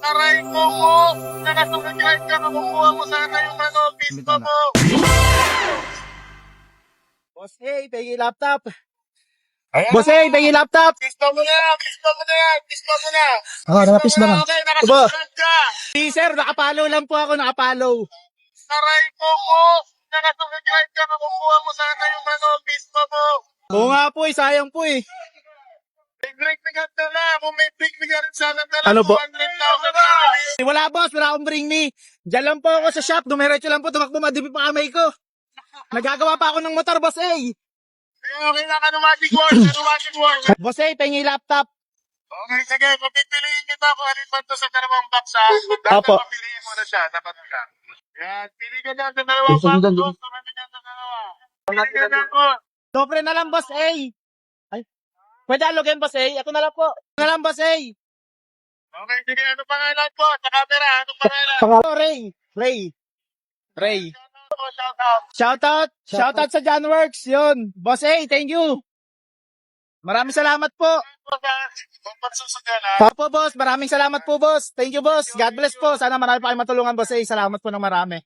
Aray ko mo! Nakasubscribe ka, makukuha mo sana yung pispa mo! Boss A, pegi laptop. Ayan Boss A, pegi laptop. Pispa mo na yan! Pispa mo na yan! Pispa mo na! Nakapis ba na? Okay, nakasubscribe ka! Si sir, nakapalo lang po ako, nakapalo. Aray ko mo! Nakasubscribe ka, makukuha mo sana yung pispa mo! Oo nga po sayang po eh. May break me ka na! Kung may break me ka rin sana dala, Ano po? 200,000 na! Wala boss, wala akong bring me. Diyan lang po ako sa shop, dumiretso lang po, tumakbo madibi pa kamay ko. Nagagawa pa ako ng motor, boss A. Okay na, Kanumatic Wars! Kanumatic Wars! Boss A, pengi laptop. Okay, sige, papipiliin kita kung alin ba ito sa dalawang box, ha? Apo. Dapat papiliin mo na siya, dapat na siya. Yan, pili ka dyan sa dalawang box, boss. Tumati ka sa dalawa. Pili ka dyan po. Dobre na lang, boss A. Ay, pwede alogin, boss A. Ako na lang po. Ako na lang, boss A. Okay, sige, ano pangalan po? Sa camera, ano pangalan? Pangalo, Ray. Ray. Shout out. Shoutout sa Janworks. Yun. Boss A, thank you. Maraming salamat po. Pagpagsusugan, ha? Opo, boss. Maraming salamat po, boss. Thank you, boss. God bless po. Sana marami pa kayong matulungan, boss A. Salamat po ng marami.